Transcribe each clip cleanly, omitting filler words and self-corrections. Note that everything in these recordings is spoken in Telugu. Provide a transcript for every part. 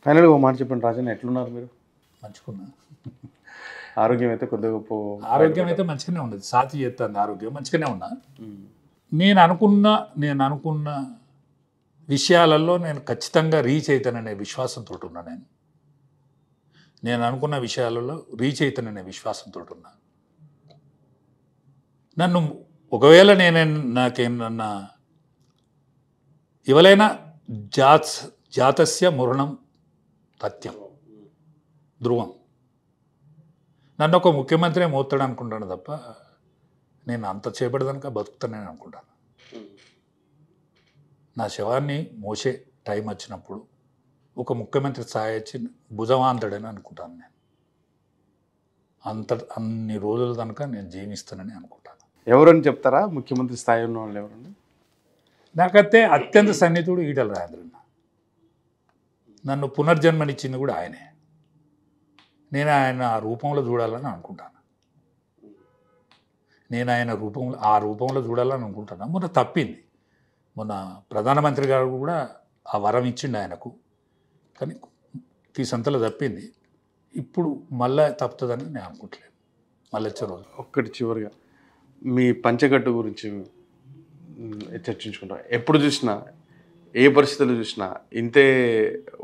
ఫైనల్గా ఓ మాట చెప్పండి రాజన్న, ఎట్లున్నారు మీరు? మంచుకున్నా. ఆరోగ్యం అయితే కొద్దిగా ఆరోగ్యం అయితే మంచిగానే ఉండదు, సాతి చేస్తుంది ఆరోగ్యం, మంచిగానే ఉన్నా. నేను అనుకున్న విషయాలలో నేను ఖచ్చితంగా రీచ్ అవుతాననే విశ్వాసంతో ఉన్నా. నేను అనుకున్న విషయాలలో రీచ్ అవుతాననే విశ్వాసంతో ఉన్నా. నన్ను ఒకవేళ నాకేమన్నా ఎవరైనా జాతస్య మరణం తథ్యం ధ్రువం, నన్ను ఒక ముఖ్యమంత్రి మోస్తాడు అనుకుంటాను తప్ప నేను అంత చేపడదానిక బతుకుతానని అనుకుంటాను. నా శవాన్ని మోసే టైం వచ్చినప్పుడు ఒక ముఖ్యమంత్రి స్థాయి వచ్చి భుజవాంతడని అనుకుంటాను. నేను అన్ని రోజుల కనుక నేను జీవిస్తానని అనుకుంటాను. ఎవరని చెప్తారా ముఖ్యమంత్రి స్థాయి ఉన్న వాళ్ళు ఎవరండి? నాకైతే అత్యంత సన్నిహితుడు ఈటల రాజేంద్రన్న. నన్ను పునర్జన్మనిచ్చింది కూడా ఆయనే. నేను ఆయన ఆ రూపంలో చూడాలని అనుకుంటాను. ఆ రూపంలో చూడాలని అనుకుంటాను. మొన్న తప్పింది. మొన్న ప్రధానమంత్రి గారు కూడా ఆ వరం ఇచ్చిండు ఆయనకు, కానీ ఈ సంతలో తప్పింది. ఇప్పుడు మళ్ళీ తప్పుతుందని నేను అనుకుంటలేను. మళ్ళీ వచ్చే రోజు ఒక్కటి చివరిగా మీ పంచకట్టు గురించి చర్చించుకుంటాం. ఎప్పుడు చూసినా ఏ పరిస్థితులు చూసినా ఇంతే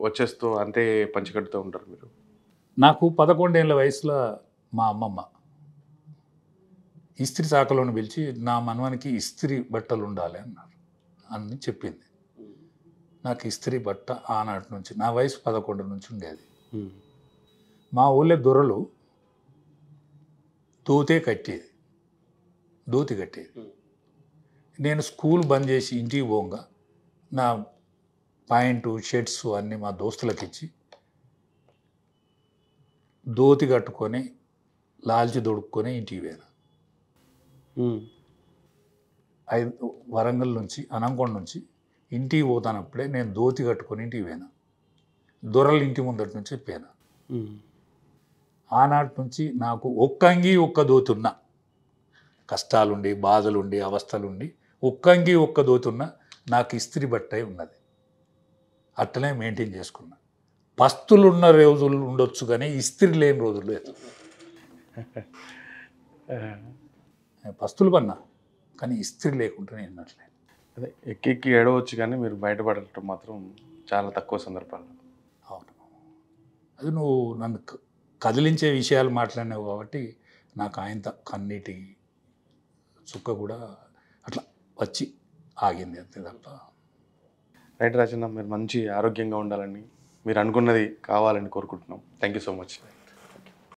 వచ్చేస్తూ అంతే పంచకట్టుతో ఉంటారు మీరు. నాకు 11 ఏళ్ళ వయసులో మా అమ్మమ్మ ఇస్త్రీ శాఖలోని పిలిచి నా మనవానికి ఇస్త్రీ బట్టలు ఉండాలి అని చెప్పింది. నాకు ఇస్త్రీ బట్ట ఆనాటి నుంచి, నా వయసు 11 నుంచి ఉండేది. మా ఊళ్ళో దొరలు ధోతి కట్టేది. నేను స్కూల్ బంద్ చేసి ఇంటికి పోగా నా ప్యాంటు షర్ట్స్ అన్నీ మా దోస్తులకు ఇచ్చి ధోతి కట్టుకొని లాల్చి దొడుక్కొని ఇంటికి పోయాను. వరంగల్ నుంచి అనంకొండ నుంచి ఇంటికి పోతానప్పుడే నేను ధోతి కట్టుకొని ఇంటికి పోయాను. దొరలు ఇంటి ముందటి నుంచి చెప్పాను. ఆనాటి నుంచి నాకు ఒక్కంగి ఒక్క ధోతి ఉన్నా, కష్టాలుండి బాధలుండి అవస్థలుండి ఒక్కంగి ఒక్క ధోతి ఉన్నా నాకు ఇస్త్రీ బట్టే ఉన్నది. అట్లనే మెయింటైన్ చేసుకున్నా. పస్తులు ఉన్న రోజులు ఉండొచ్చు కానీ ఇస్త్రీ లేని రోజులు లేదు. పస్తులు పన్నా కానీ ఇస్త్రీ లేకుండానే విన్నట్లేదు. అదే ఎక్కి ఏడవచ్చు కానీ మీరు బయటపడటం మాత్రం చాలా తక్కువ సందర్భాలు. అవును, అది నువ్వు నన్ను కదిలించే విషయాలు మాట్లాడినావు కాబట్టి నాకు ఆయనతో కన్నీటి చుక్క కూడా అట్లా వచ్చి ఆగింది, అంతే తప్ప. రైట్ రాజన్న, మీరు మంచి ఆరోగ్యంగా ఉండాలని, మీరు అనుకున్నది కావాలని కోరుకుంటున్నాం. Thank you so much.